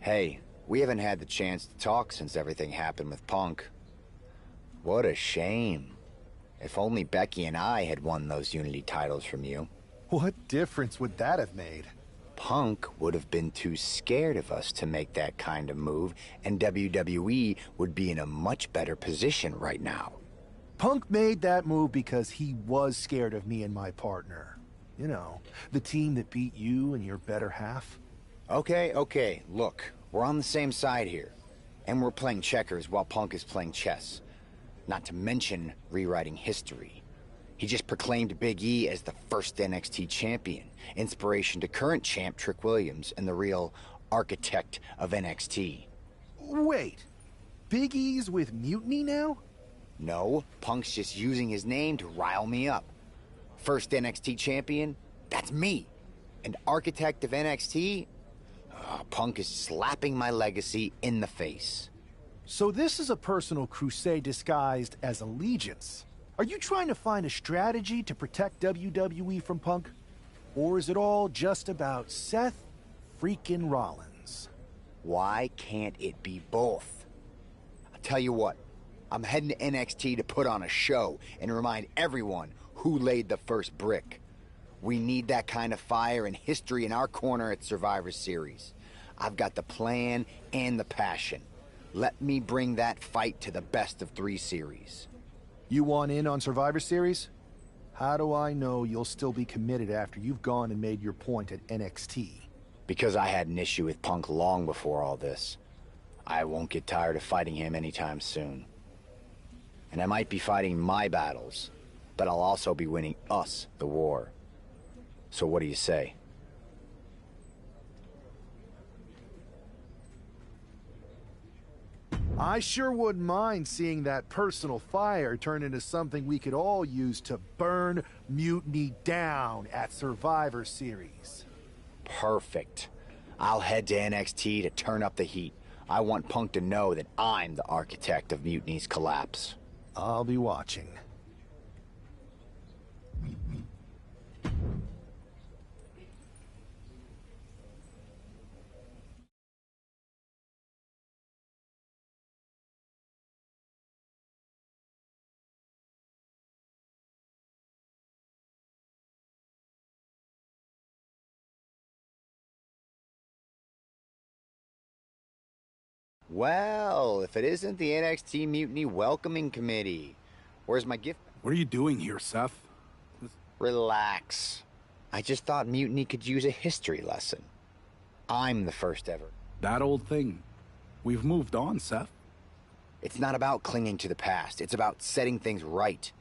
Hey, we haven't had the chance to talk since everything happened with Punk. What a shame. If only Becky and I had won those Unity titles from you. What difference would that have made? Punk would have been too scared of us to make that kind of move, and WWE would be in a much better position right now. Punk made that move because he was scared of me and my partner. You know, the team that beat you and your better half. Okay, look, we're on the same side here. And we're playing checkers while Punk is playing chess. Not to mention rewriting history. He just proclaimed Big E as the first NXT champion, inspiration to current champ Trick Williams and the real architect of NXT. Wait, Big E's with Mutiny now? No, Punk's just using his name to rile me up. First NXT champion? That's me. And architect of NXT? Punk is slapping my legacy in the face. So this is a personal crusade disguised as allegiance. Are you trying to find a strategy to protect WWE from Punk? Or is it all just about Seth freaking Rollins? Why can't it be both? I'll tell you what, I'm heading to NXT to put on a show and remind everyone who laid the first brick. We need that kind of fire and history in our corner at Survivor Series. I've got the plan and the passion. Let me bring that fight to the best of 3 series. You want in on Survivor Series? How do I know you'll still be committed after you've gone and made your point at NXT? Because I had an issue with Punk long before all this. I won't get tired of fighting him anytime soon. And I might be fighting my battles, but I'll also be winning us the war. So what do you say? I sure wouldn't mind seeing that personal fire turn into something we could all use to burn Mutiny down at Survivor Series. Perfect. I'll head to NXT to turn up the heat. I want Punk to know that I'm the architect of Mutiny's collapse. I'll be watching. Well, if it isn't the NXT Mutiny Welcoming Committee, where's my gift? What are you doing here, Seth? Relax. I just thought Mutiny could use a history lesson. I'm the first ever. That old thing. We've moved on, Seth. It's not about clinging to the past. It's about setting things right.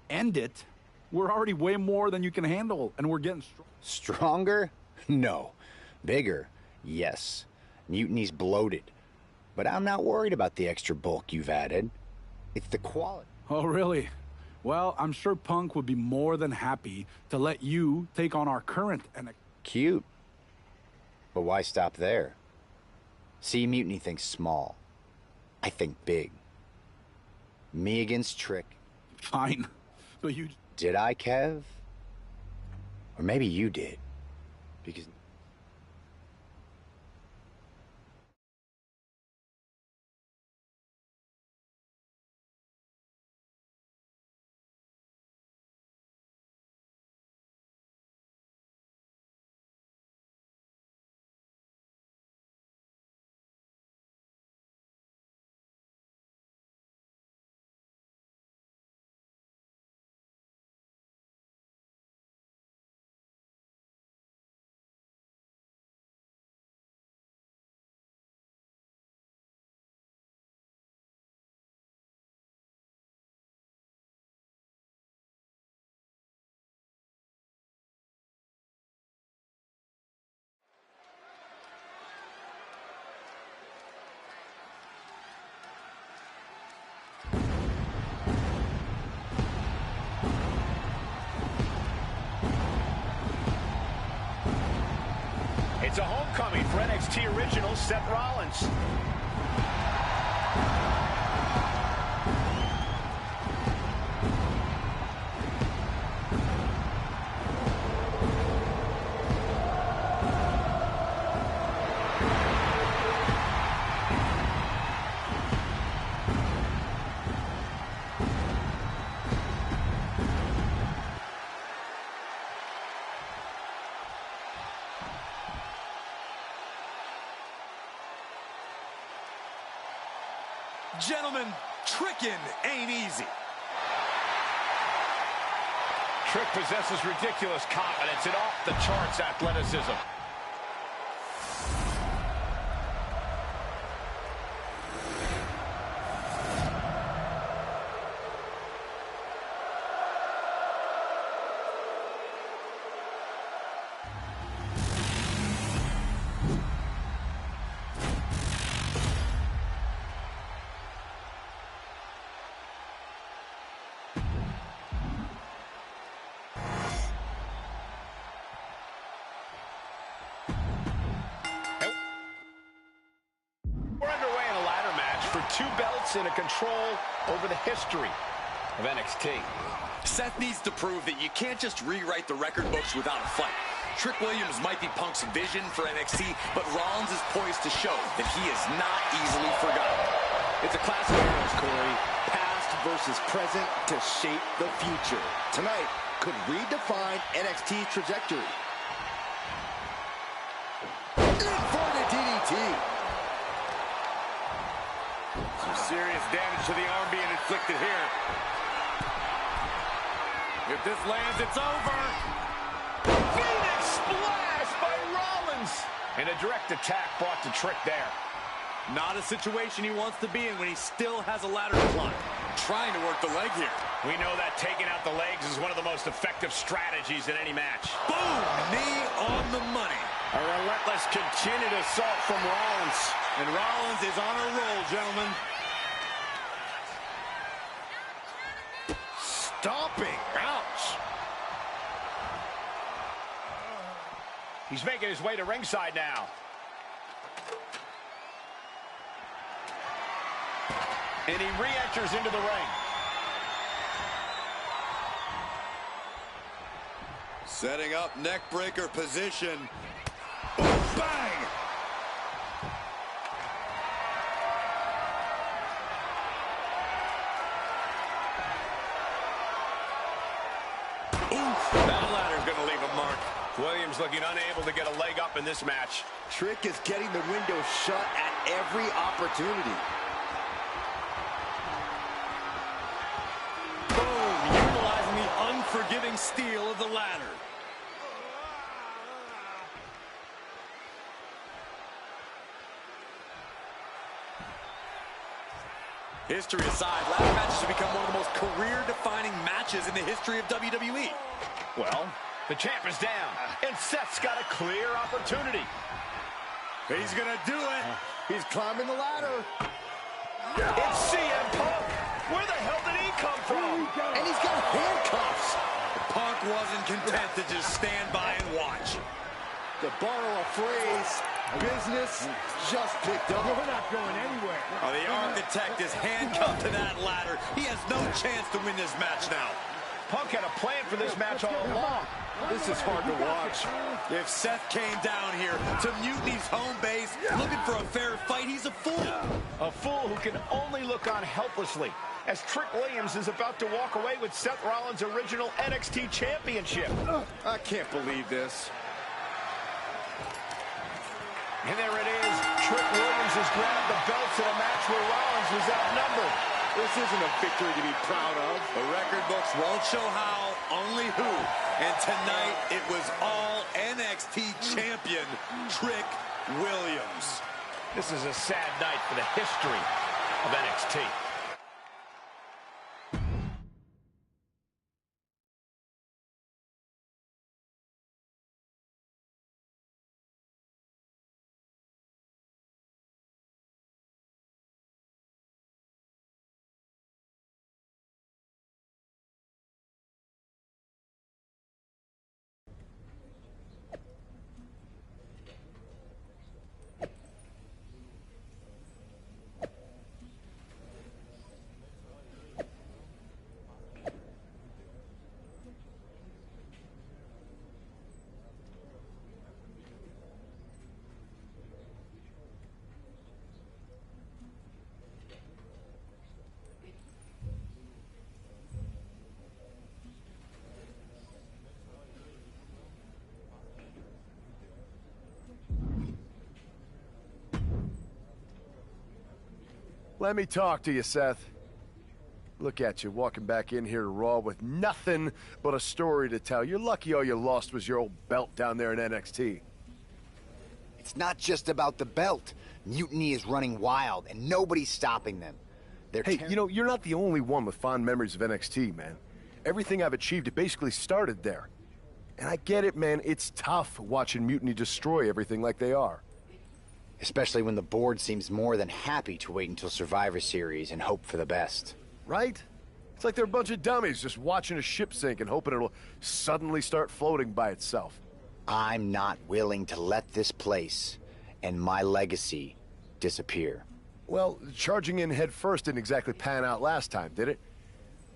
End it. We're already way more than you can handle, and we're getting Stronger? No. Bigger? Yes. Mutiny's bloated. But I'm not worried about the extra bulk you've added. It's the quality. Oh, really? Well, I'm sure Punk would be more than happy to let you take on our current and Cute. But why stop there? See, Mutiny thinks small. I think big. Me against Trick. Fine. But you... Did I, Kev? Or maybe you did. Because... It's a homecoming for NXT original Seth Rollins. Gentlemen, tricking ain't easy. Trick possesses ridiculous confidence and off-the-charts athleticism. For 2 belts and a control over the history of NXT. Seth needs to prove that you can't just rewrite the record books without a fight. Trick Williams might be Punk's vision for NXT, but Rollins is poised to show that he is not easily forgotten. It's a classic heroes, Corey. Past versus present to shape the future. Tonight could redefine NXT's trajectory. Inverted DDT. Some serious damage to the arm being inflicted here. If this lands, it's over. Phoenix splash by Rollins. And a direct attack brought to Trick there. Not a situation he wants to be in when he still has a ladder to climb. Trying to work the leg here. We know that taking out the legs is one of the most effective strategies in any match. Boom! Knee on the money. A relentless continued assault from Rollins. And Rollins is on a roll, gentlemen. Stomping. Ouch. He's making his way to ringside now. And he re-enters into the ring. Setting up neck breaker position. Bang! That ladder's going to leave a mark. Williams looking unable to get a leg up in this match. Trick is getting the window shut at every opportunity. Boom! Utilizing the unforgiving steel of the ladder. History aside, ladder matches have become one of the most career-defining matches in the history of WWE. Well, the champ is down, and Seth's got a clear opportunity. He's gonna do it. He's climbing the ladder. It's CM Punk. Where the hell did he come from? And he's got handcuffs. Punk wasn't content to just stand by and watch. To borrow a phrase, business just picked up. We're not going anywhere. Oh, the architect is handcuffed to that ladder. He has no chance to win this match now. Punk had a plan for this match all along. This is hard to watch. If Seth came down here to Mutiny's home base looking for a fair fight, he's a fool. A fool who can only look on helplessly as Trick Williams is about to walk away with Seth Rollins' original NXT championship. I can't believe this. And there it is. Trick Williams has grabbed the belts in a match where Rollins was outnumbered. This isn't a victory to be proud of. The record books won't show how, only who. And tonight, it was all NXT champion Trick Williams. This is a sad night for the history of NXT. Let me talk to you, Seth. Look at you, walking back in here to Raw with nothing but a story to tell. You're lucky all you lost was your old belt down there in NXT. It's not just about the belt. Mutiny is running wild, and nobody's stopping them. Hey, you know, you're not the only one with fond memories of NXT, man. Everything I've achieved, it basically started there. And I get it, man. It's tough watching Mutiny destroy everything like they are. Especially when the board seems more than happy to wait until Survivor Series and hope for the best. Right? It's like they're a bunch of dummies just watching a ship sink and hoping it'll suddenly start floating by itself. I'm not willing to let this place and my legacy disappear. Well, charging in head first didn't exactly pan out last time, did it?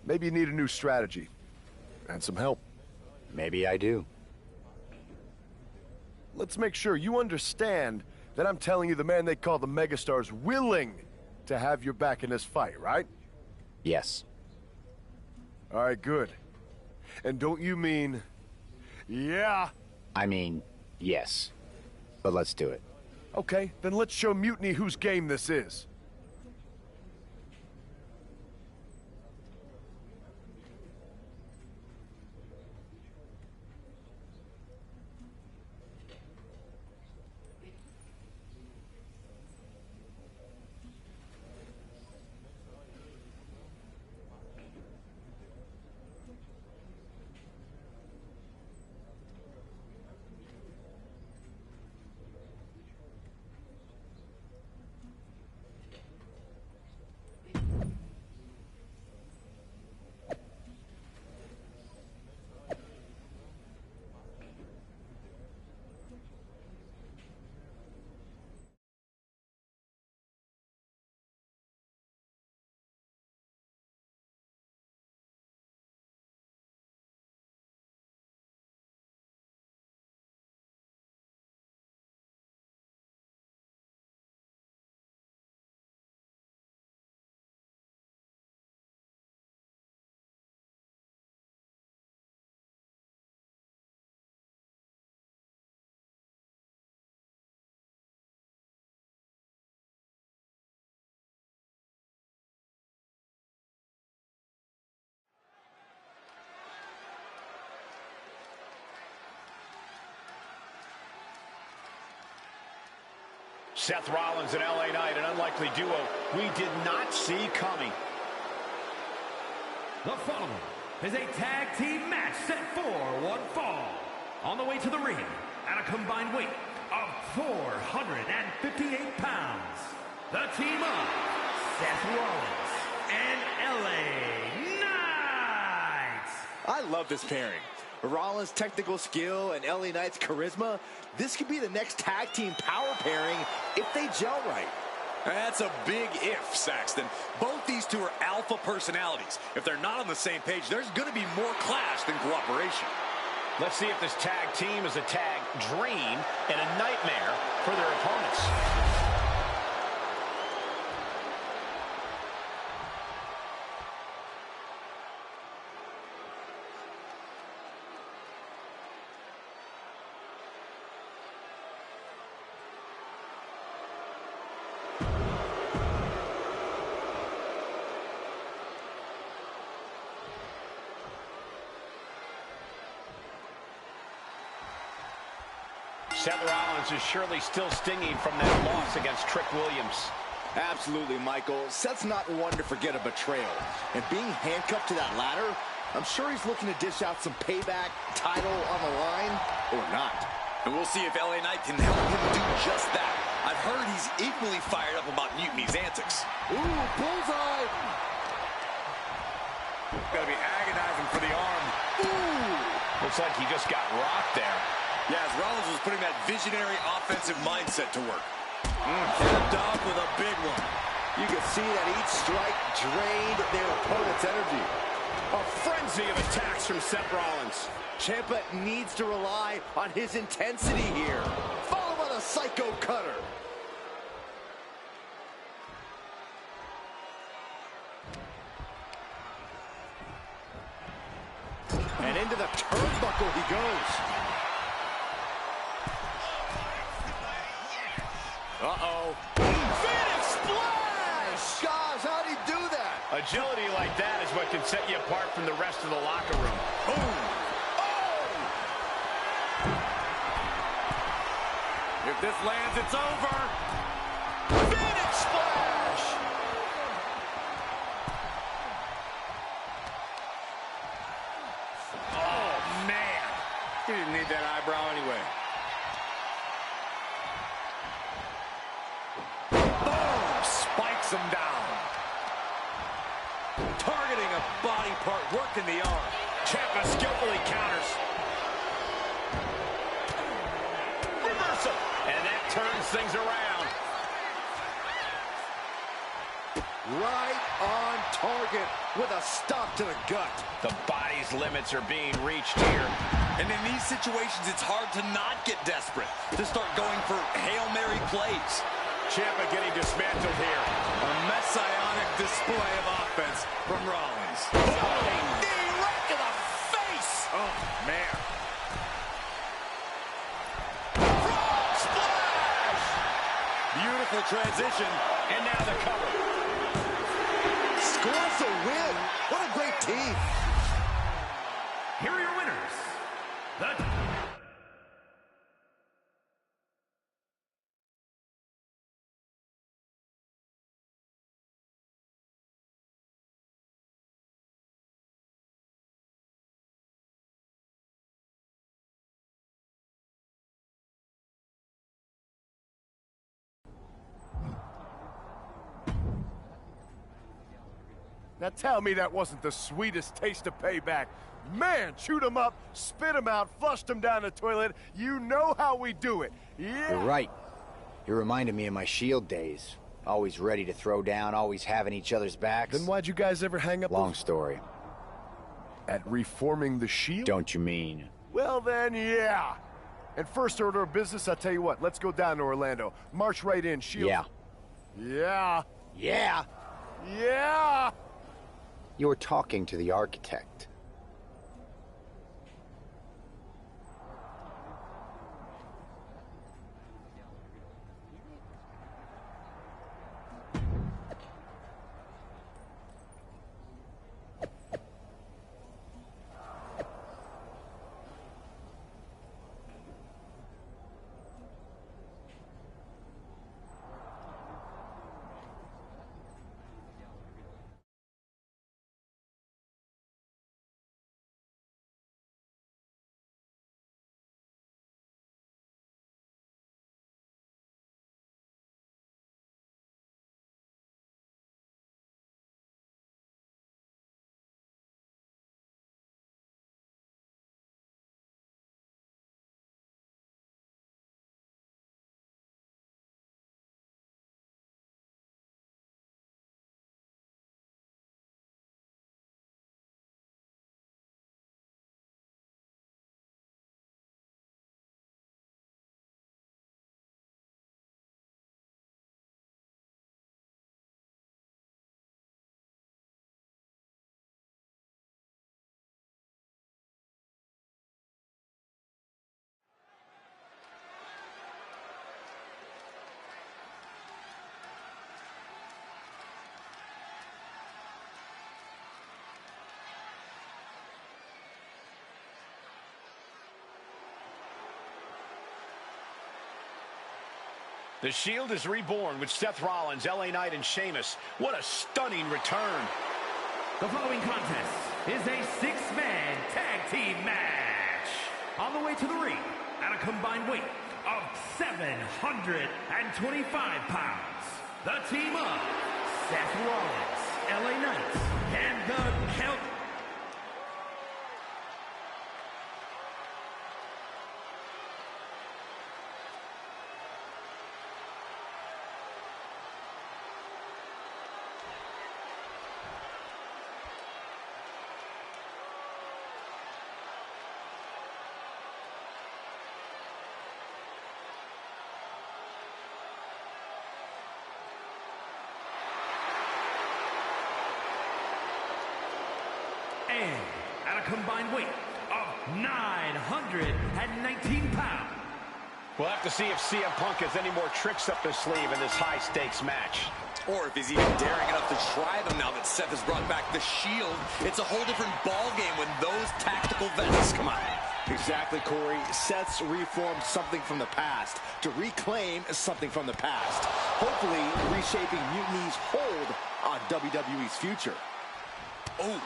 Maybe you need a new strategy. And some help. Maybe I do. Let's make sure you understand that I'm telling you the man they call the megastar's willing to have your back in this fight, right? Yes. All right, good. And don't you mean, yeah? I mean, yes. But let's do it. Okay, then let's show Mutiny whose game this is. Seth Rollins and LA Knight, an unlikely duo we did not see coming. The following is a tag team match set for one fall. On the way to the ring at a combined weight of 458 pounds. The team of Seth Rollins and LA Knight. I love this pairing. Rollins' technical skill and LA Knight's charisma. This could be the next tag team power pairing if they gel right. That's a big if, Saxton. Both these two are alpha personalities. If they're not on the same page, there's going to be more clash than cooperation. Let's see if this tag team is a tag dream and a nightmare for their opponents. Seth Rollins is surely still stinging from that loss against Trick Williams. Absolutely, Michael. Seth's not one to forget a betrayal. And being handcuffed to that ladder, I'm sure he's looking to dish out some payback, title on the line, or not. And we'll see if LA Knight can help him do just that. I've heard he's equally fired up about Mutiny's antics. Ooh, bullseye! Gotta be agonizing for the arm. Ooh! Looks like he just got rocked there. Yeah, as Rollins was putting that visionary offensive mindset to work. Capped off with a big one. You can see that each strike drained their opponent's energy. A frenzy of attacks from Seth Rollins. Ciampa needs to rely on his intensity here. Followed by the Psycho Cutter. And into the turnbuckle he goes. Uh-oh. Phoenix Splash! Got Agility like that is what can set you apart from the rest of the locker room. Boom! Oh! If this lands, it's over. Phoenix splash! Oh, man. He didn't need that eyebrow anyway. Boom! Spikes him down. Targeting a body part, working the arm. Ciampa skillfully counters. Reversal. And that turns things around. Right on target with a stop to the gut. The body's limits are being reached here. And in these situations, it's hard to not get desperate, to start going for Hail Mary plays. Ciampa getting dismantled here. A messianic display of offense from Rollins. Boom! Knee right to the face! Oh, man. Frog splash! Beautiful transition. And now the cover. Scores a win. What a great team. Here are your winners. Now tell me that wasn't the sweetest taste of payback. Man, chewed him up, spit him out, flushed him down the toilet. You know how we do it. Yeah. You're right. You reminded me of my Shield days. Always ready to throw down, always having each other's backs. Then why'd you guys ever hang up? Long story. At reforming the Shield? Don't you mean? Well then, yeah. And first order of business, I'll tell you what. Let's go down to Orlando. March right in, Shield. Yeah. Yeah. Yeah! Yeah! You were talking to the architect. The Shield is reborn with Seth Rollins, LA Knight, and Sheamus. What a stunning return. The following contest is a six-man tag team match. On the way to the ring at a combined weight of 725 pounds. The team of Seth Rollins, LA Knight, and the Count. And at a combined weight of 919 pounds. We'll have to see if CM Punk has any more tricks up his sleeve in this high-stakes match. Or if he's even daring enough to try them now that Seth has brought back the Shield. It's a whole different ballgame when those tactical vests come out. Exactly, Corey. Seth's reformed something from the past to reclaim something from the past. Hopefully reshaping Mutiny's hold on WWE's future. Oh.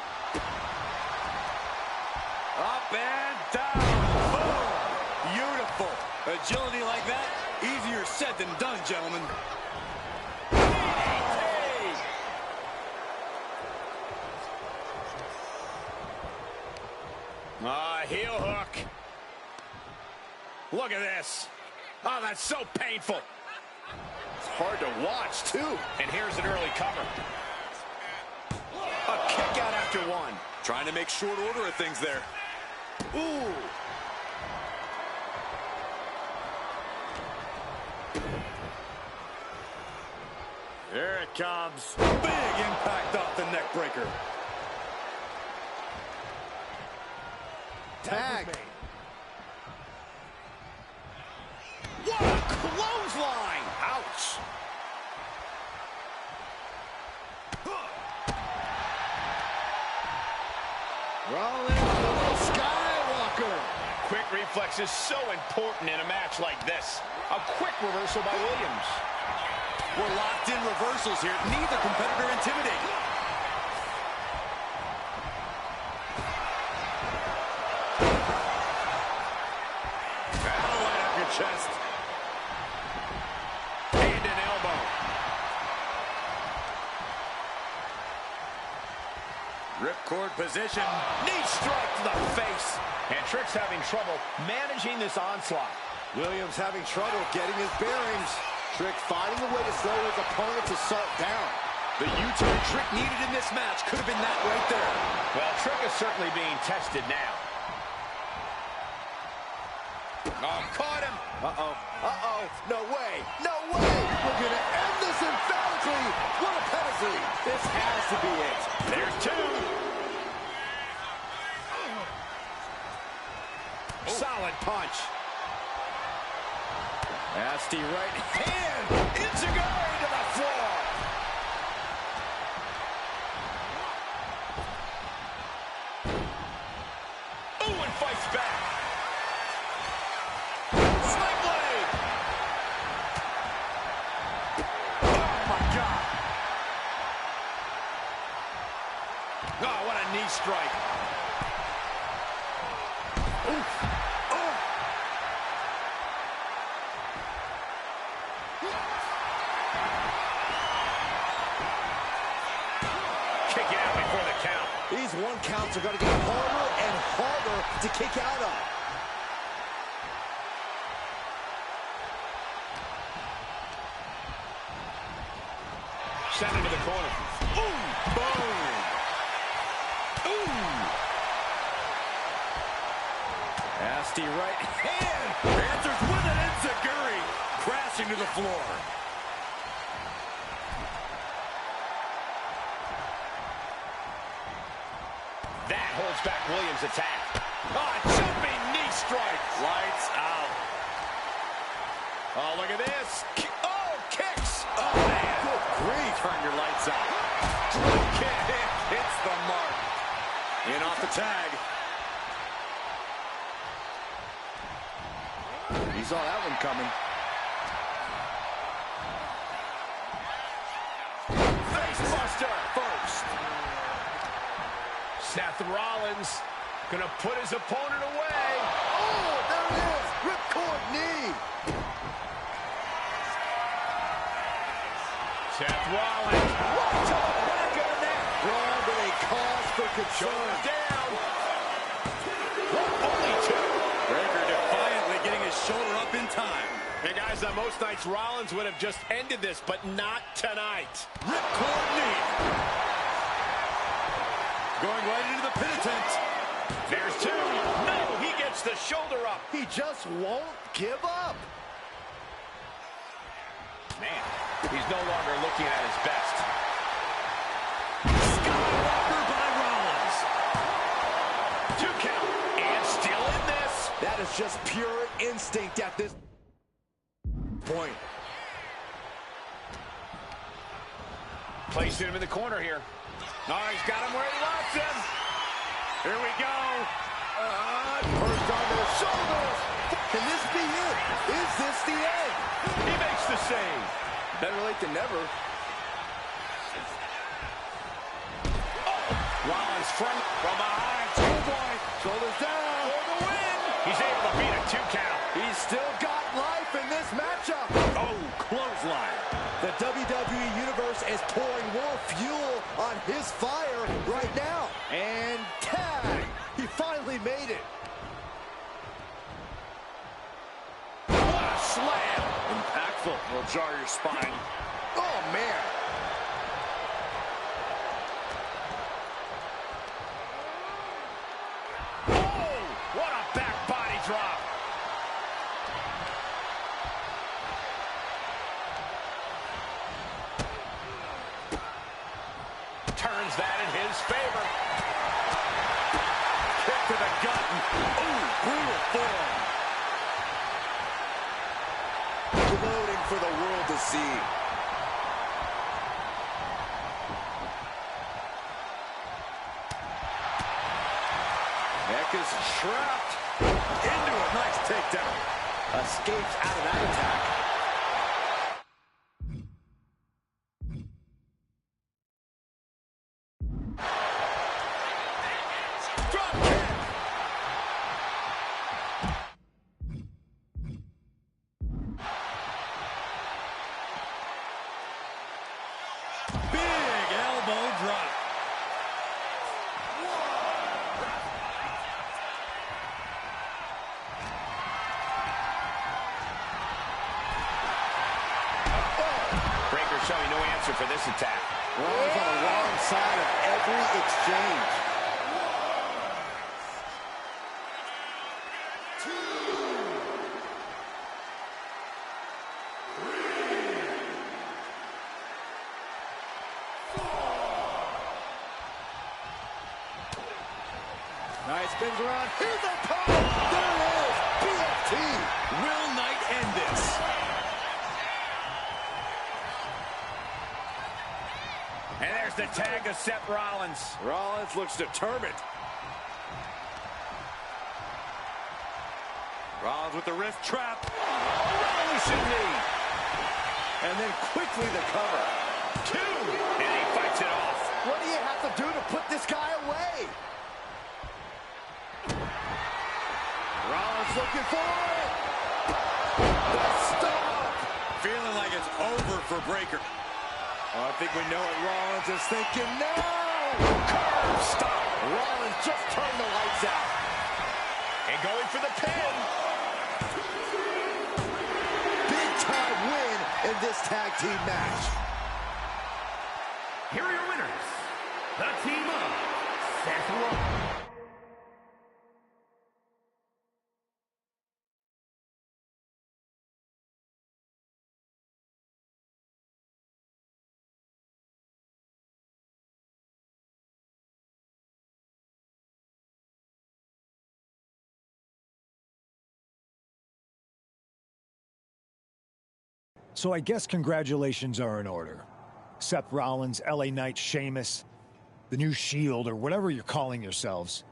Up and down. Boom. Beautiful. Agility like that, easier said than done, gentlemen. Heel hook. Look at this. Oh, that's so painful. It's hard to watch, too. And here's an early cover. A kick out after one. Trying to make short order of things there. Ooh. There it comes. Big impact off the neck breaker. Tag. What a clothesline. Ouch. Rollins, the little Skywalker. Quick reflex is so important in a match like this. A quick reversal by Williams. We're locked in reversals here. Neither competitor intimidating. That'll light up your chest. Hand and elbow. Ripcord position. Knee strike to the face. And Trick's having trouble managing this onslaught. Williams having trouble getting his bearings. Trick finding a way to slow his opponent's assault down. The U-turn Trick needed in this match could have been that right there. Well, Trick is certainly being tested now. Oh, caught him. Uh-oh. Uh-oh. No way. No way. We're going to end this emphatically. What a pedigree. This has to be it. There's two. Solid punch. Nasty right hand. Enziguri to the floor. Ooh, and fights back. Sling blade. Oh, my God. Oh, what a knee strike. Oof. Oh. Kick out before the count. These one counts are going to get harder and harder to kick out of. Send him to the corner. Ooh, boom. Ooh. Nasty right hand. Answers with an Enziguri. Crashing to the floor. That holds back Williams' attack. Oh, jumping knee strike. Lights out. Oh, look at this. Oh, kicks. Oh, man. Good grief. Turn your lights out. Drop kick. Hits the mark. In off the tag. He saw that one coming. Face buster first. Seth Rollins gonna put his opponent away. Oh, there it is. Ripcord knee. Seth Rollins. What to the back of the neck. Braun with a cause for concern. Shoulders down. Only two. Breaker defiantly getting his shoulder up in time. Hey, guys, on most nights, Rollins would have just ended this, but not tonight. Ripcord knee. Going right into the pin attempt. There's two. No, he gets the shoulder up. He just won't give up. Man, he's no longer looking at his best. Skywalker by Rollins. 2 count. And still in this. That is just pure instinct at this point. Placing him in the corner here. Oh, he's got him where he wants him. Here we go. First on the shoulders. Can this be it? Is this the end? He makes the save. Better late than never. Rollins from behind. Oh, boy. Shoulders down. For the win. He's able to beat a 2 count. He's still got life in this matchup. Oh, clothesline. The WWE Universe is pouring more fuel on his fire right now. And tag. He finally made it. What a slam. Impactful. Will jar your spine. Oh, man. Oh, what a back body drop. Turns that in his favor. Kick to the gut. Ooh, brutal form. Gloating for the world to see. Neck is trapped. Into a nice takedown. Escapes out of that attack. Drop kick. Big elbow drop. Breaker showing no answer for this attack. Rollins on the wrong side of every exchange. Nice spins around. Here's the call. There it is. BFT. Will Knight end this? And there's the tag of Seth Rollins. Rollins looks determined. Rollins with the wrist trap. Revolution knee. And then quickly the cover. 2. And he fights it off. What do you have to do to put this guy away? Rollins looking for it. The stop. Feeling like it's over for Breaker. Oh, I think we know what Rollins is thinking now. Curve stop. Rollins just turned the lights out. And going for the pin. Big time win in this tag team match. Here are your winners, the team of Seth Rollins So I guess congratulations are in order. Seth Rollins, LA Knight, Sheamus, the new Shield, or whatever you're calling yourselves.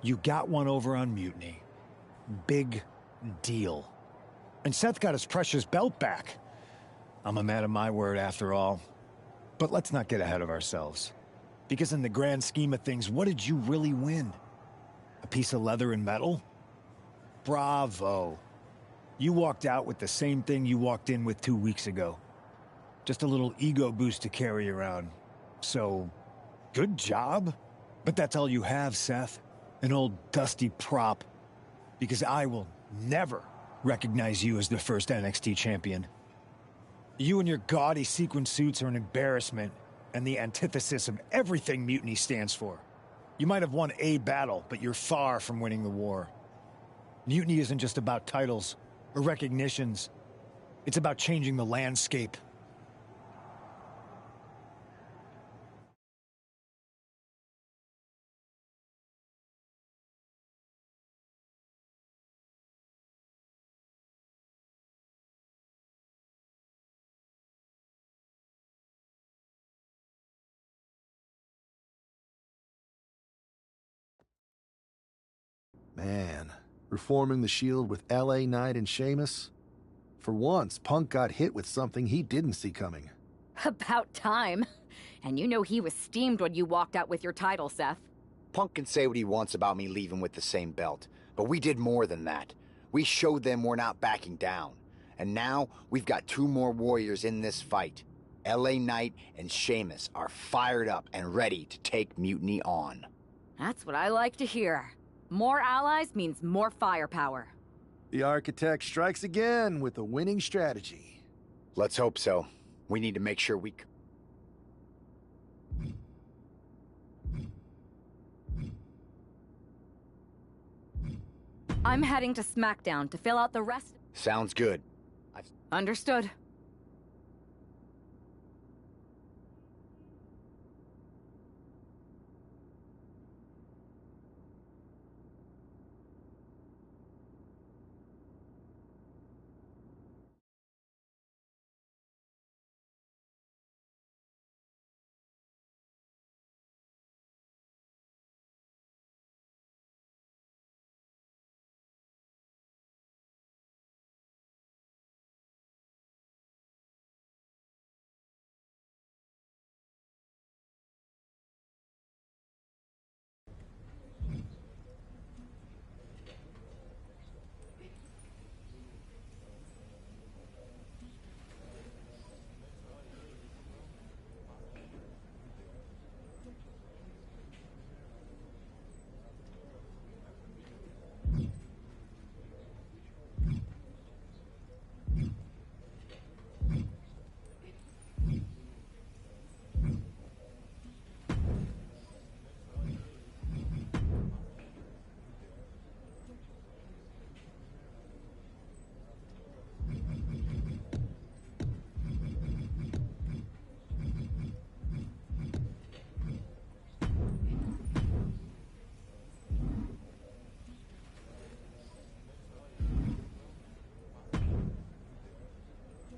You got one over on Mutiny. Big deal. And Seth got his precious belt back. I'm a man of my word after all. But let's not get ahead of ourselves. Because in the grand scheme of things, what did you really win? A piece of leather and metal? Bravo. You walked out with the same thing you walked in with 2 weeks ago. Just a little ego boost to carry around. So, good job. But that's all you have, Seth. An old dusty prop. Because I will never recognize you as the first NXT champion. You and your gaudy sequin suits are an embarrassment and the antithesis of everything Mutiny stands for. You might have won a battle, but you're far from winning the war. Mutiny isn't just about titles or recognitions. It's about changing the landscape. Man, reforming the Shield with LA Knight and Sheamus? For once, Punk got hit with something he didn't see coming. About time. And you know he was steamed when you walked out with your title, Seth. Punk can say what he wants about me leaving with the same belt, but we did more than that. We showed them we're not backing down. And now, we've got two more warriors in this fight. LA Knight and Sheamus are fired up and ready to take Mutiny on. That's what I like to hear. More allies means more firepower. The Architect strikes again with a winning strategy. Let's hope so. We need to make sure we... I'm heading to SmackDown to fill out the rest. Sounds good. Understood.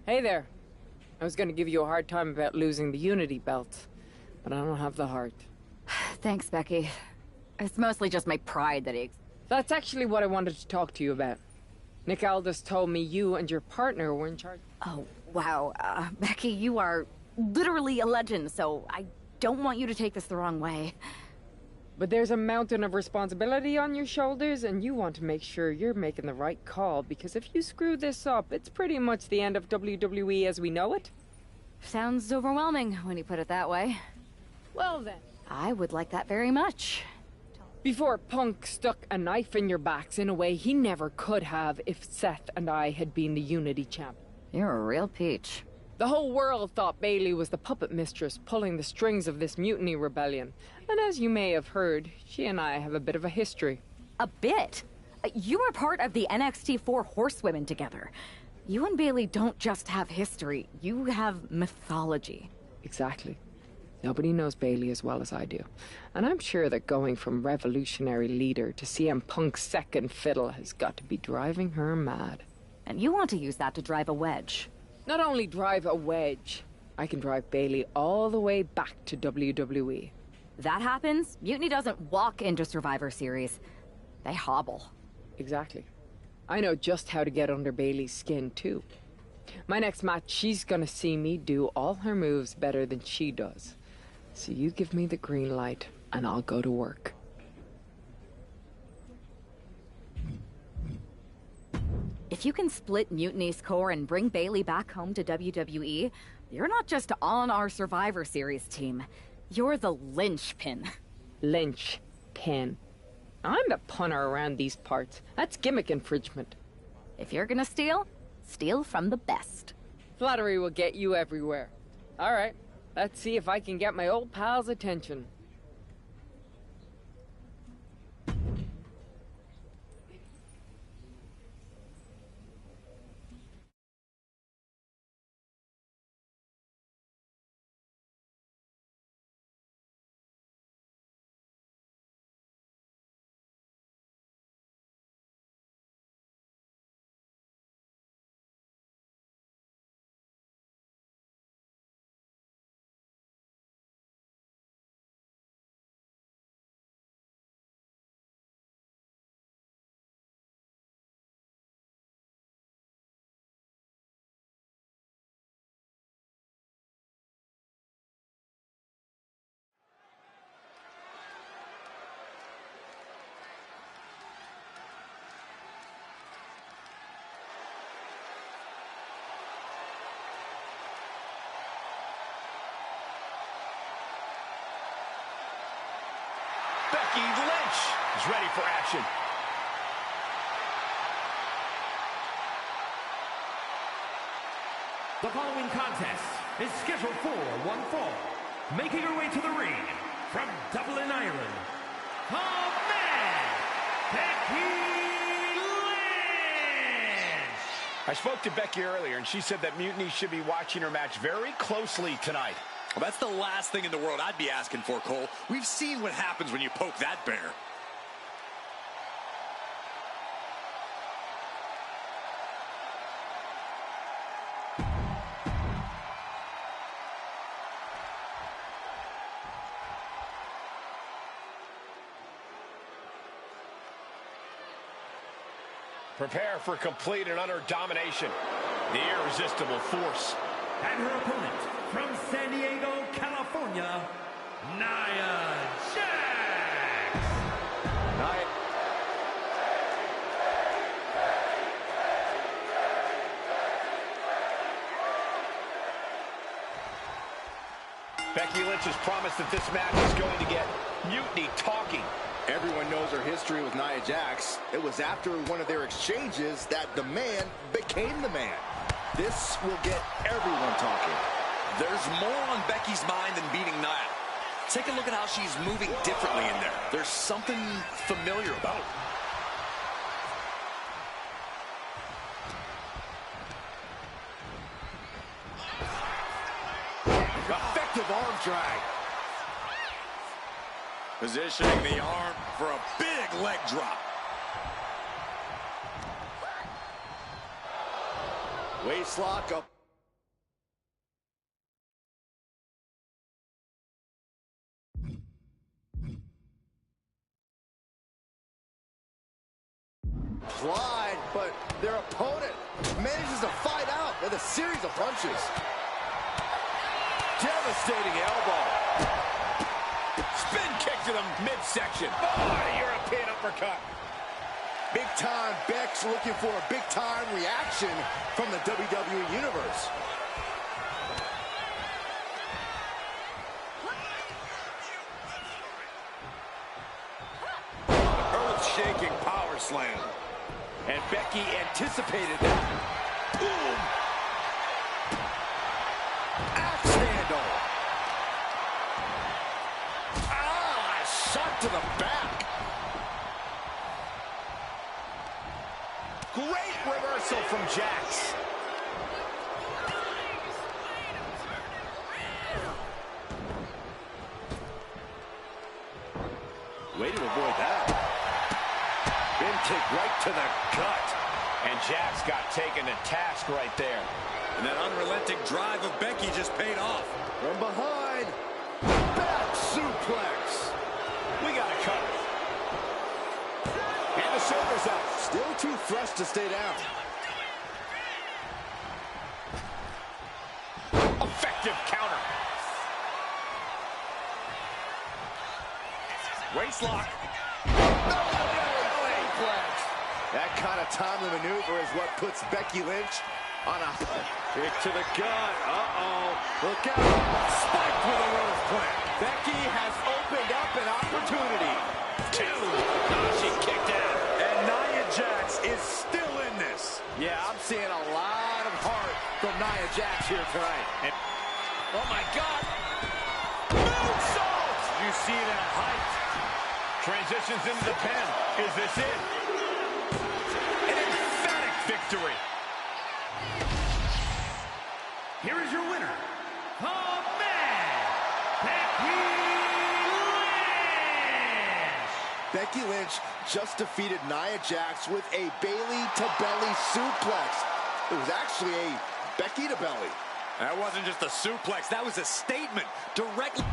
Hey there. I was gonna give you a hard time about losing the Unity belt, but I don't have the heart. Thanks, Becky. It's mostly just my pride that That's actually what I wanted to talk to you about. Nick Aldis told me you and your partner were in charge. Oh, wow. Becky, you are literally a legend, so I don't want you to take this the wrong way. But there's a mountain of responsibility on your shoulders, and you want to make sure you're making the right call, because if you screw this up, it's pretty much the end of WWE as we know it. Sounds overwhelming when you put it that way. Well then. I would like that very much. Before Punk stuck a knife in your backs in a way he never could have if Seth and I had been the Unity champ. You're a real peach. The whole world thought Bayley was the puppet mistress pulling the strings of this mutiny rebellion. And as you may have heard, she and I have a bit of a history. A bit? You were part of the NXT 4 Horsewomen together. You and Bayley don't just have history, you have mythology. Exactly. Nobody knows Bayley as well as I do. And I'm sure that going from revolutionary leader to CM Punk's second fiddle has got to be driving her mad. And you want to use that to drive a wedge. Not only drive a wedge, I can drive Bayley all the way back to WWE. That happens, Mutiny doesn't walk into Survivor Series. They hobble. Exactly. I know just how to get under Bayley's skin, too. My next match, she's gonna see me do all her moves better than she does. So you give me the green light, and I'll go to work. If you can split Mutiny's core and bring Bayley back home to WWE, you're not just on our Survivor Series team. You're the linchpin. Linchpin. I'm the punter around these parts. That's gimmick infringement. If you're gonna steal, steal from the best. Flattery will get you everywhere. All right, let's see if I can get my old pal's attention. Becky Lynch is ready for action. The following contest is scheduled for one fall. Making her way to the ring from Dublin, Ireland, the man, Becky Lynch! I spoke to Becky earlier, and she said that Mutiny should be watching her match very closely tonight. Well, that's the last thing in the world I'd be asking for, Cole. We've seen what happens when you poke that bear. Prepare for complete and utter domination. The irresistible force. And her opponent from San Diego, California, Nia Jax. Nia. Becky Lynch has promised that this match is going to get Mutiny talking. Everyone knows her history with Nia Jax. It was after one of their exchanges that the man became the man. This will get everyone talking. There's more on Becky's mind than beating Nia. Take a look at how she's moving differently in there. There's something familiar about it. Effective arm drag. Positioning the arm for a big leg drop. Waist lock up. Applied, but their opponent manages to fight out with a series of punches. Devastating elbow. Spin kick to the midsection. Oh, European uppercut. Big time Beck's looking for a big time reaction from the WWE Universe. Earth-shaking power slam. And Becky anticipated that. Boom. Axe handle. Ah, shot to the back. Great reversal from Jax. Way to avoid that. Bin kick right to the gut. And Jax got taken to task right there. And that unrelenting drive of Becky just paid off. From behind. Back suplex. We got it covered. And the shoulder's up. Still too fresh to stay down. Effective counter. Waist lock. That kind of timely maneuver is what puts Becky Lynch on a kick to the gut. Uh-oh. Look out. Spiked with a rose plant. Becky has opened up an opportunity. Two. Oh, she kicked out. And Nia Jax is still in this. Yeah, I'm seeing a lot of heart from Nia Jax here tonight. Oh, my God. Moonsault. You see that height. Transitions into the pen. Is this it? An emphatic victory. Here is your winner, the man, Becky Lynch! Becky Lynch just defeated Nia Jax with a Bailey to belly suplex. It was actually a Becky to belly. That wasn't just a suplex, that was a statement directly.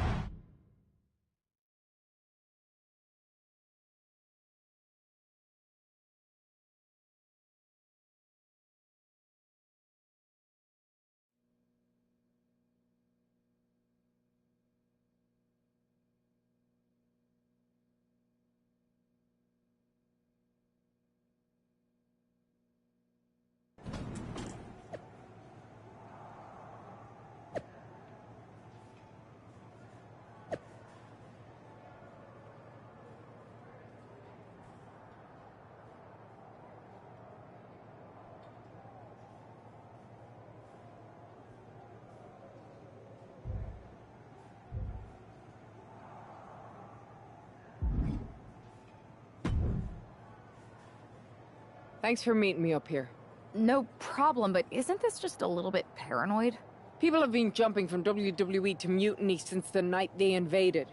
Thanks for meeting me up here. No problem, but isn't this just a little bit paranoid? People have been jumping from WWE to Mutiny since the night they invaded.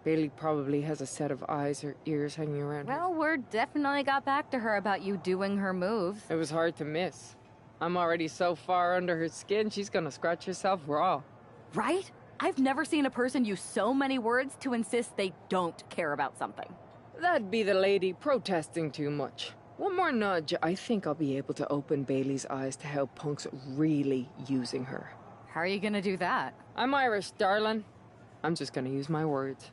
Bailey probably has a set of eyes or ears hanging around her. Well, word definitely got back to her about you doing her moves. It was hard to miss. I'm already so far under her skin, she's gonna scratch herself raw. Right? I've never seen a person use so many words to insist they don't care about something. That'd be the lady protesting too much. One more nudge, I think I'll be able to open Bailey's eyes to how Punk's really using her. How are you gonna do that? I'm Irish, darling. I'm just gonna use my words.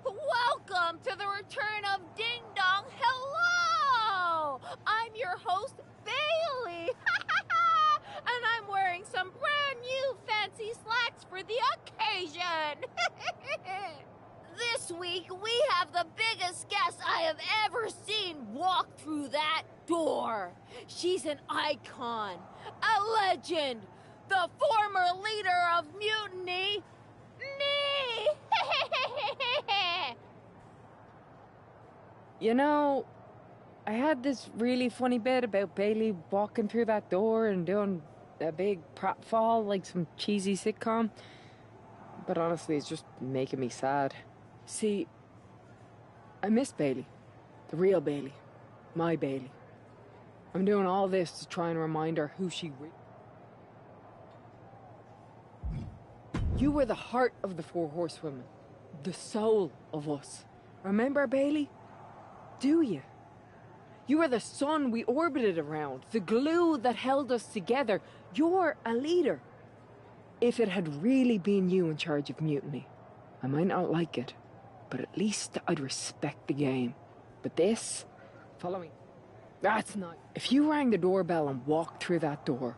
Welcome to the return of Ding Dong. Hello! I'm your host, Bailey. And I'm wearing some brand new fancy slacks for the occasion. This week, we have the biggest guest I have ever seen walk through that door. She's an icon, a legend, the former leader of Mutiny, me! You know, I had this really funny bit about Bailey walking through that door and doing a big pratfall like some cheesy sitcom. But honestly, it's just making me sad. See, I miss Bailey. The real Bailey. My Bailey. I'm doing all this to try and remind her who she really... You were the heart of the Four Horsewomen. The soul of us. Remember, Bailey? Do you? You were the sun we orbited around, the glue that held us together. You're a leader. If it had really been you in charge of Mutiny, I might not like it, but at least I'd respect the game. But this, follow me. That's not... If you rang the doorbell and walked through that door,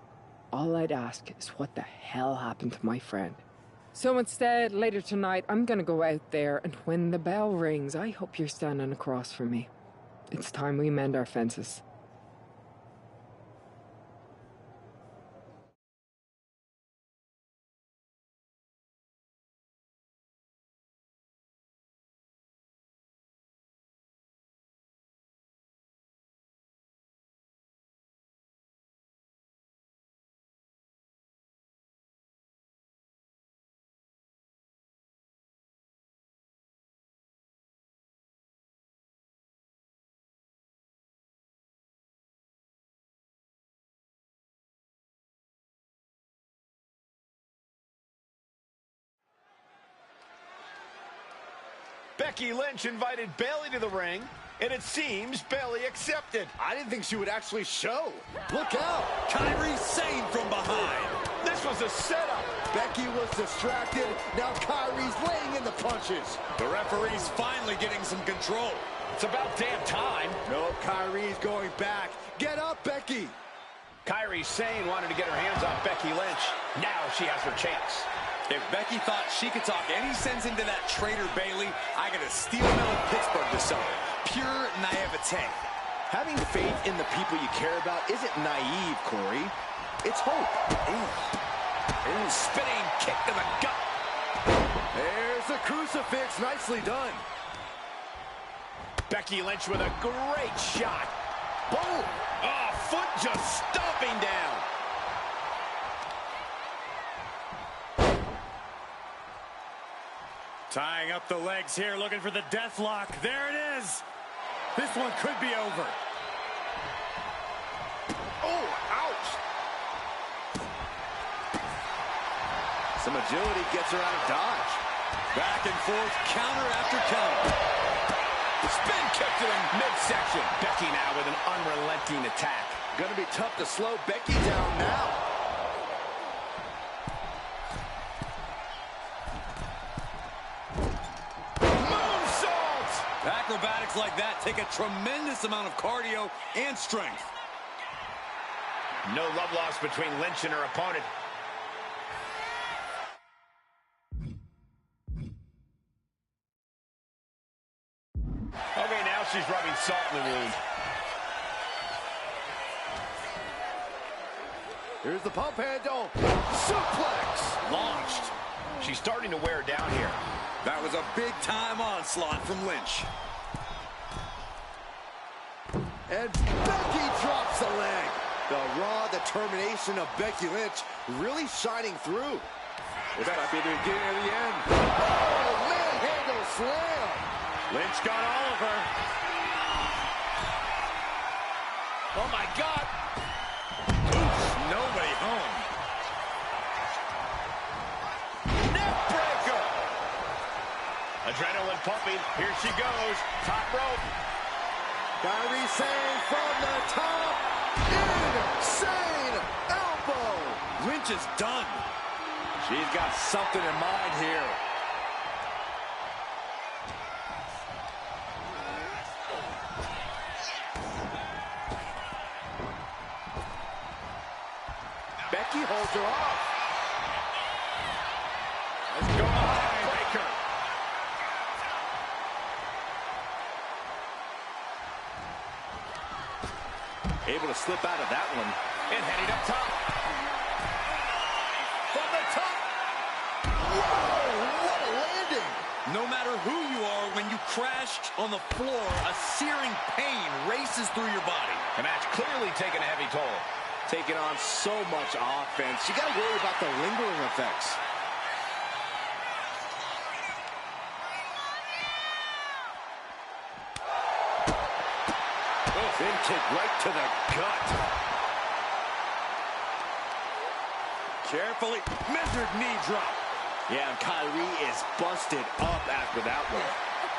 all I'd ask is what the hell happened to my friend. So instead, later tonight, I'm gonna go out there, and when the bell rings, I hope you're standing across from me. It's time we mend our fences. Becky Lynch invited Bailey to the ring, and it seems Bailey accepted. I didn't think she would actually show. Look out! Kairi Sane from behind. This was a setup. Becky was distracted. Now Kairi's laying in the punches. The referee's finally getting some control. It's about damn time. No, Kairi's going back. Get up, Becky. Kairi Sane wanted to get her hands on Becky Lynch. Now she has her chance. If Becky thought she could talk any sense into that traitor Bailey, I got a steel mill in Pittsburgh this summer. Pure naivete. Having faith in the people you care about isn't naive, Corey. It's hope. Ooh, spinning kick to the gut. There's the crucifix. Nicely done. Becky Lynch with a great shot. Boom! Oh, foot just stomping down. Tying up the legs here, looking for the death lock. There it is. This one could be over. Oh, ouch. Some agility gets her out of dodge. Back and forth, counter after counter. Spin kick to the midsection. Becky now with an unrelenting attack. Gonna be tough to slow Becky down now. Moonsault! Acrobatics like that take a tremendous amount of cardio and strength. No love lost between Lynch and her opponent. Okay, now she's rubbing salt in the wound. Here's the pump handle. Suplex! Launched. She's starting to wear down here. That was a big-time onslaught from Lynch. And Becky drops the leg. The raw determination of Becky Lynch really shining through. This might be the beginning of the end. Oh, manhandle slam. Lynch got all of her. Oh, my God. Nobody home. Neck breaker. Adrenaline pumping. Here she goes. Top rope. Kairi Sane from the top. Insane elbow. Lynch is done. She's got something in mind here. Becky holds her off. Let's go behind. Breaker. Able to slip out of that one. And heading up top. From the top. Whoa, what a landing. No matter who you are, when you crash on the floor, a searing pain races through your body. The match clearly taking a heavy toll. Taking on so much offense. You got to worry about the lingering effects. Thin kick right to the gut. Carefully, measured knee drop. Yeah, and Kairi is busted up after that one.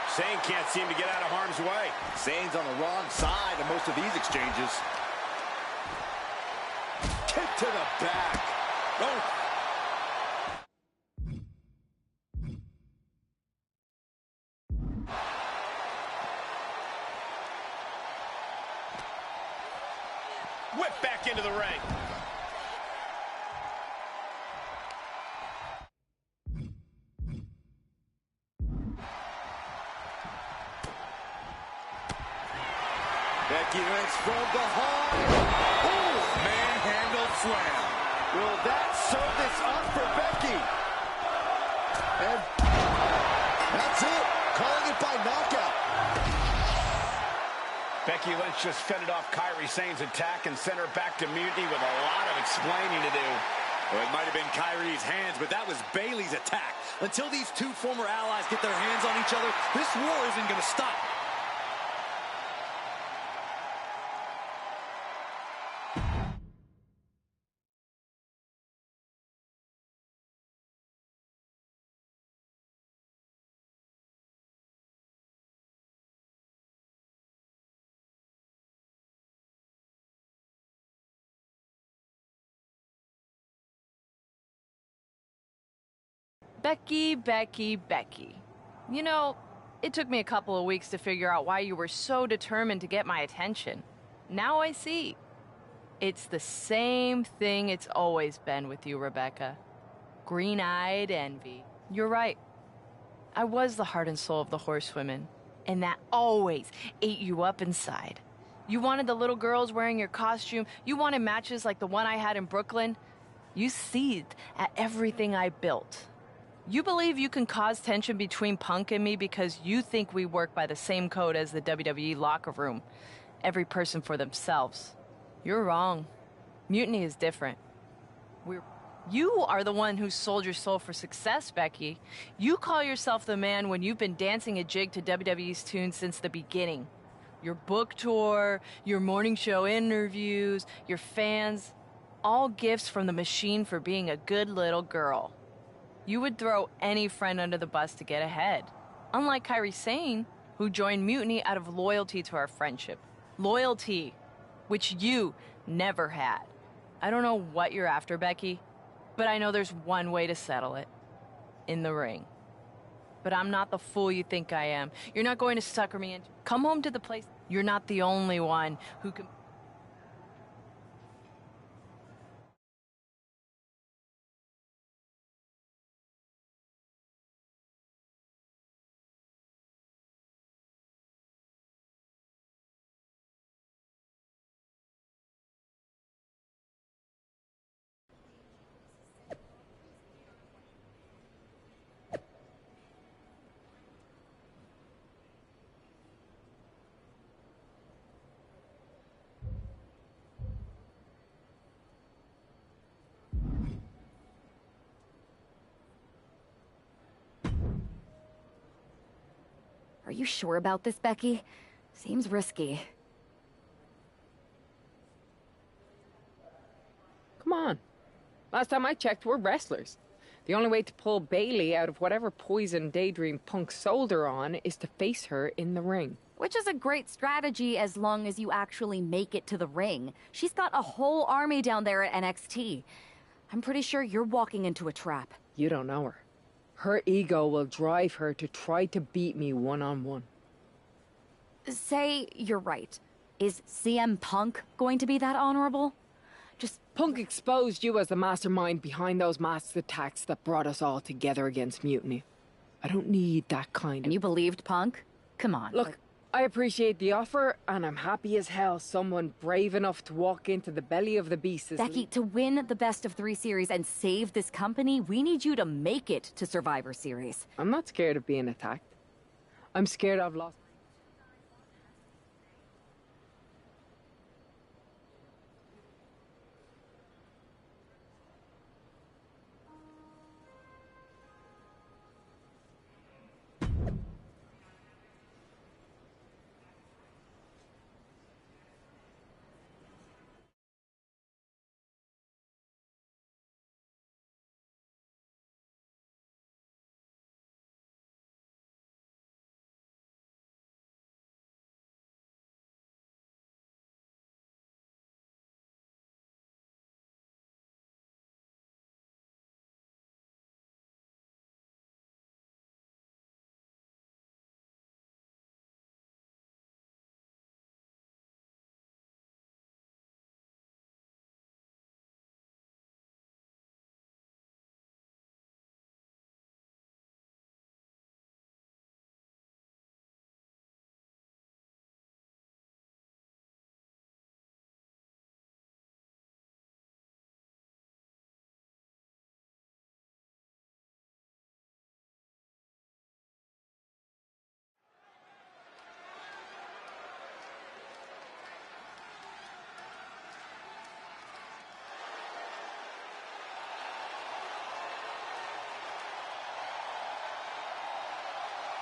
Sane can't seem to get out of harm's way. Zane's on the wrong side of most of these exchanges. Kick to the back. Oh. Whip back into the ring. Becky Lynch from behind. Ooh, manhandle slam. Will that serve this up for Becky? And that's it. Calling it by knockout. Becky Lynch just fended off Kairi Sane's attack and sent her back to Mutiny with a lot of explaining to do. Well, it might have been Kairi's hands, but that was Bayley's attack. Until these two former allies get their hands on each other, this war isn't going to stop. Becky, Becky, Becky. You know, it took me a couple of weeks to figure out why you were so determined to get my attention. Now I see. It's the same thing it's always been with you, Rebecca. Green-eyed envy. You're right. I was the heart and soul of the Horsewomen, and that always ate you up inside. You wanted the little girls wearing your costume. You wanted matches like the one I had in Brooklyn. You seethed at everything I built. You believe you can cause tension between Punk and me because you think we work by the same code as the WWE locker room. Every person for themselves. You're wrong. Mutiny is different. You are the one who sold your soul for success, Becky. You call yourself the man when you've been dancing a jig to WWE's tune since the beginning. Your book tour, your morning show interviews, your fans, all gifts from the machine for being a good little girl. You would throw any friend under the bus to get ahead. Unlike Kairi Sane, who joined Mutiny out of loyalty to our friendship. Loyalty, which you never had. I don't know what you're after, Becky, but I know there's one way to settle it. In the ring. But I'm not the fool you think I am. You're not going to sucker me in. Come home to the place. You're not the only one who can... Are you sure about this, Becky? Seems risky. Come on. Last time I checked, we're wrestlers. The only way to pull Bayley out of whatever poison daydream Punk sold her on is to face her in the ring. Which is a great strategy as long as you actually make it to the ring. She's got a whole army down there at NXT. I'm pretty sure you're walking into a trap. You don't know her. Her ego will drive her to try to beat me one-on-one. Say you're right. Is CM Punk going to be that honorable? Punk exposed you as the mastermind behind those masked attacks that brought us all together against Mutiny. I don't need that kind of... And you believed Punk? Come on. Look, I appreciate the offer, and I'm happy as hell someone brave enough to walk into the belly of the beast is... Becky, to win the best of 3 series and save this company, we need you to make it to Survivor Series. I'm not scared of being attacked. I'm scared I've lost...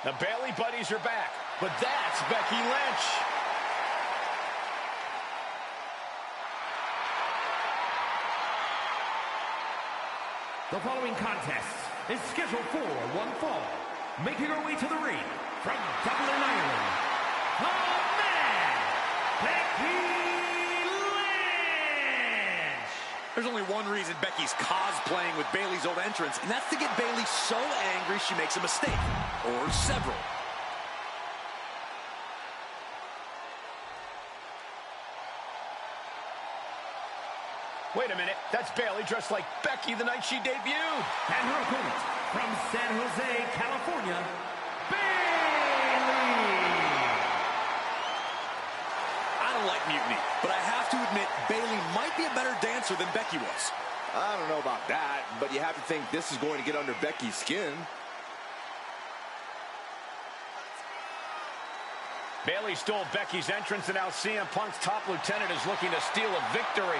The Bayley buddies are back, but that's Becky Lynch. The following contest is scheduled for one fall. Making her way to the ring from Dublin, Ireland, the man, Becky Lynch! There's only one reason Becky's cosplaying with Bayley's old entrance, and that's to get Bayley so angry she makes a mistake. Or several. Wait a minute, that's Bayley dressed like Becky the night she debuted. And her opponent from San Jose, California, Bayley! I don't like Mutiny, but I have to admit Bayley might be a better dancer than Becky was. I don't know about that, but you have to think this is going to get under Becky's skin. Bayley stole Becky's entrance, and now CM Punk's top lieutenant is looking to steal a victory.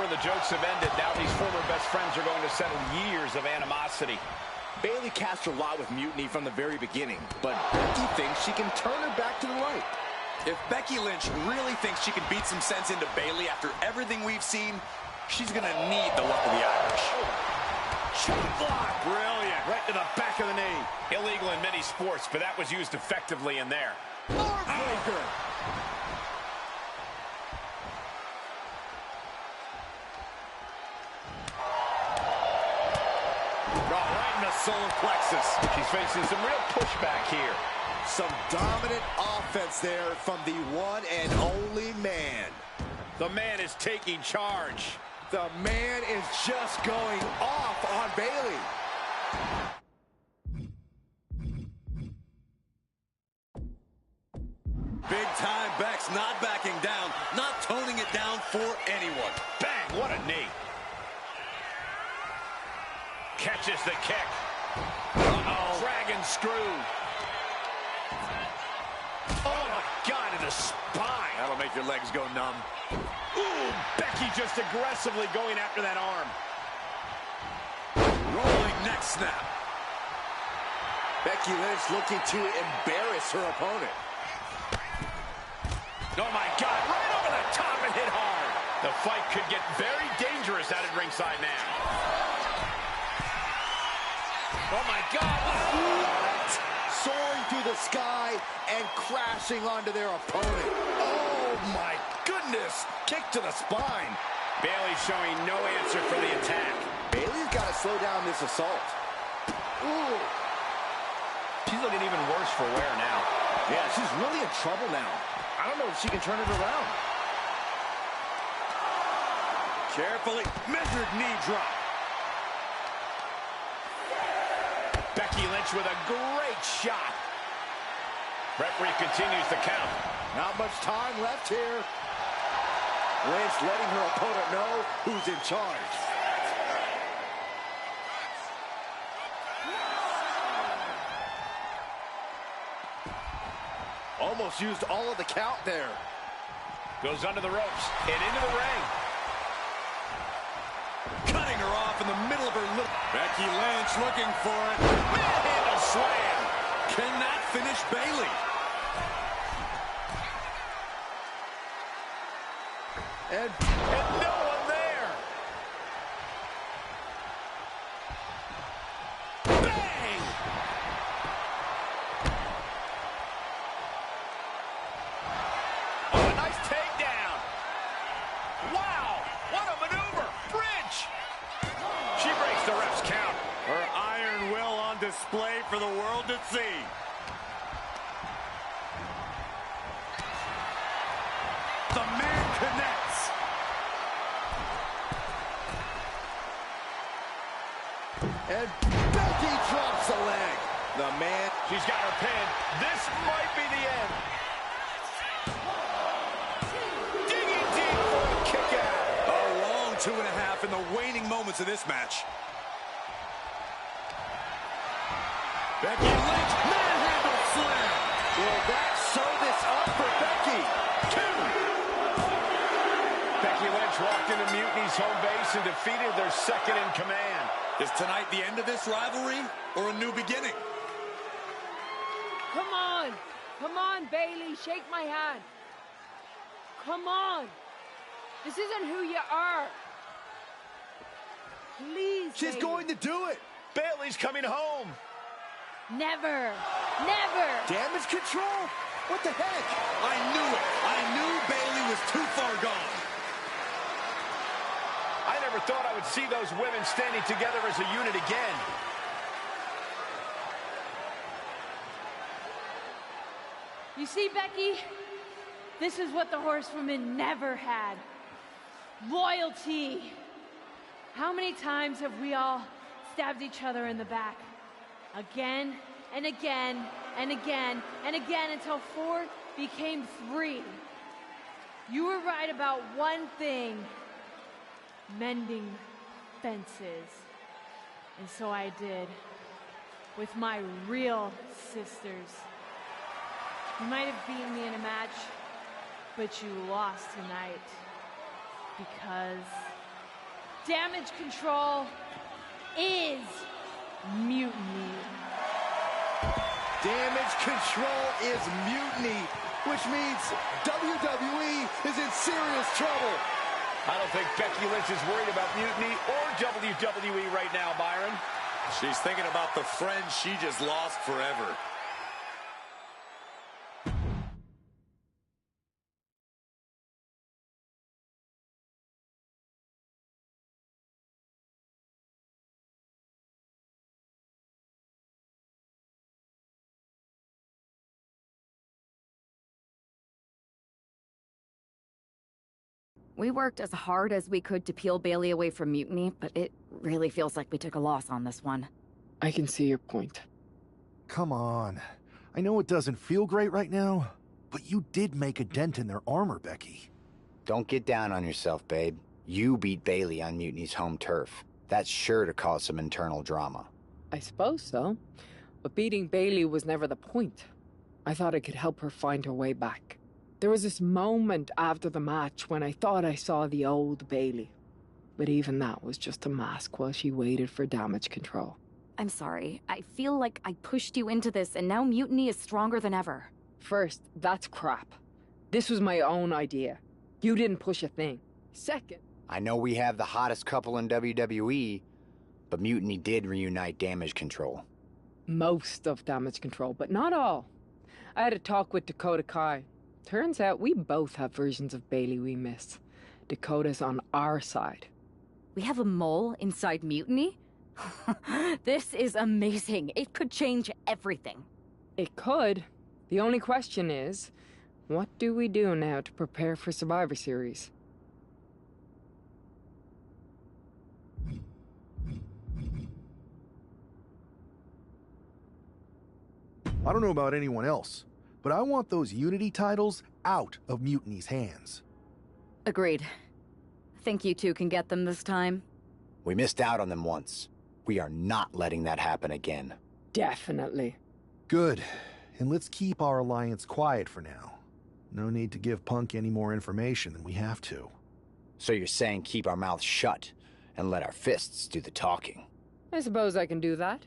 the jokes have ended. Now these former best friends are going to settle years of animosity. Bayley cast her lot with mutiny from the very beginning, but Becky thinks she can turn her back to the light. If Becky Lynch really thinks she can beat some sense into Bayley after everything we've seen, she's going to need the luck of the Irish. Shot block. Brilliant. Right to the back of the knee. Illegal in many sports, but that was used effectively in there. Heartbreaker. Right in the solar plexus. She's facing some real pushback here. Some dominant offense there from the one and only man. The man is taking charge. The man is just going off on Bayley. Big time Beck's not backing down, not toning it down for anyone. Bang, what a knee. Catches the kick. Uh-oh. Dragon screw. Oh, my God, in the spine. That'll make your legs go numb. Ooh, Becky just aggressively going after that arm. Rolling neck snap. Becky Lynch looking to embarrass her opponent. Oh, my God, right over the top and hit hard. The fight could get very dangerous out at ringside now. Oh, my God. What? Soaring through the sky and crashing onto their opponent. Oh, my goodness. Kick to the spine. Bayley showing no answer for the attack. Bayley's got to slow down this assault. Ooh. She's looking even worse for wear now. Yeah, she's really in trouble now. I don't know if she can turn it around. Carefully measured knee drop. Becky Lynch with a great shot. Referee continues the count. Not much time left here. Lynch letting her opponent know who's in charge. Almost used all of the count there. Goes under the ropes and into the ring. Cutting her off in the middle of her lip. Becky Lynch looking for it. Manhandle slam. Can that finish Bayley? And no one there. Bang! Oh, a nice takedown. Wow, what a maneuver. Bridge. She breaks the ref's count. Her iron will on display for the world to see. The man connects. And Becky drops a leg. The man. She's got her pin. This might be the end. Digging deep for a kick out. A long 2.5 in the waning moments of this match. Becky Lynch, manhandle slam. Will that sew this up for Becky? 2. Becky Lynch walked into Mutiny's home base and defeated their second in command. Is tonight the end of this rivalry or a new beginning? Come on. Come on, Bayley. Shake my hand. Come on. This isn't who you are. Please, She's Bayley. going to do it. Bayley's coming home. Never. Never. Damage control? What the heck? I knew it. I knew Bayley was too far gone. I never thought I would see those women standing together as a unit again. You see, Becky, this is what the horsewomen never had. Loyalty. How many times have we all stabbed each other in the back? Again and again and again and again until 4 became 3. You were right about one thing. Mending fences. And so I did. With my real sisters. You might have beaten me in a match, but you lost tonight. Because Damage Control is mutiny. Damage Control is mutiny, which means WWE is in serious trouble. I don't think Becky Lynch is worried about mutiny or WWE right now, Byron. She's thinking about the friend she just lost forever. We worked as hard as we could to peel Bailey away from mutiny, but it really feels like we took a loss on this one. I can see your point. Come on. I know it doesn't feel great right now, but you did make a dent in their armor, Becky. Don't get down on yourself, babe. You beat Bailey on Mutiny's home turf. That's sure to cause some internal drama. I suppose so. But beating Bailey was never the point. I thought I could help her find her way back. There was this moment after the match when I thought I saw the old Bailey. But even that was just a mask while she waited for Damage Control. I'm sorry. I feel like I pushed you into this, and now mutiny is stronger than ever. First, that's crap. This was my own idea. You didn't push a thing. Second... I know we have the hottest couple in WWE, but mutiny did reunite Damage Control. Most of Damage Control, but not all. I had a talk with Dakota Kai. Turns out we both have versions of Bailey we miss. Dakota's on our side. We have a mole inside mutiny? This is amazing. It could change everything. It could. The only question is, what do we do now to prepare for Survivor Series? I don't know about anyone else, but I want those Unity titles out of Mutiny's hands. Agreed. Think you two can get them this time? We missed out on them once. We are not letting that happen again. Definitely. Good. And let's keep our alliance quiet for now. No need to give Punk any more information than we have to. So you're saying keep our mouths shut and let our fists do the talking? I suppose I can do that.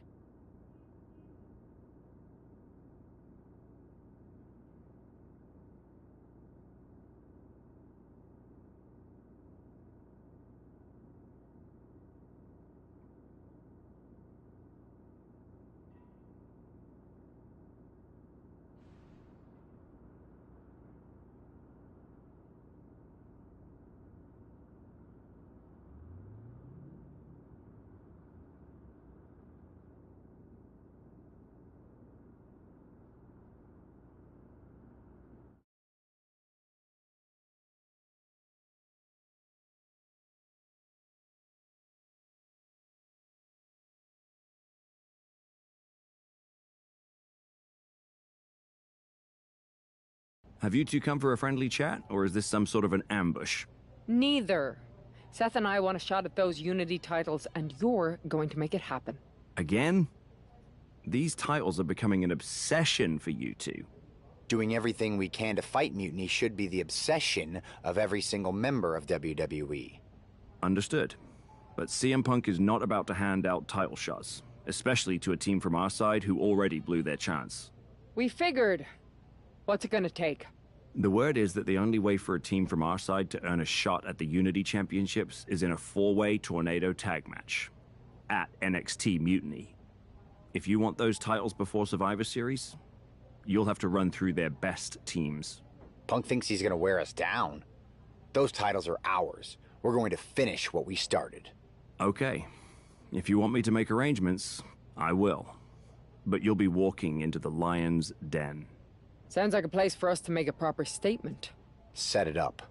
Have you two come for a friendly chat, or is this some sort of an ambush? Neither. Seth and I want a shot at those Unity titles, and you're going to make it happen. Again? These titles are becoming an obsession for you two. Doing everything we can to fight mutiny should be the obsession of every single member of WWE. Understood. But CM Punk is not about to hand out title shots, especially to a team from our side who already blew their chance. We figured. What's it gonna take? The word is that the only way for a team from our side to earn a shot at the Unity Championships is in a four-way tornado tag match at NXT Mutiny. If you want those titles before Survivor Series, you'll have to run through their best teams. Punk thinks he's gonna wear us down. Those titles are ours. We're going to finish what we started. Okay. If you want me to make arrangements, I will. But you'll be walking into the lion's den. Sounds like a place for us to make a proper statement. Set it up.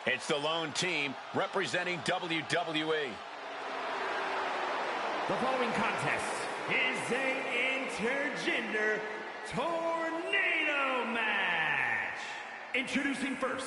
It's the lone team representing WWE. The following contest is an intergender tornado match. Introducing first,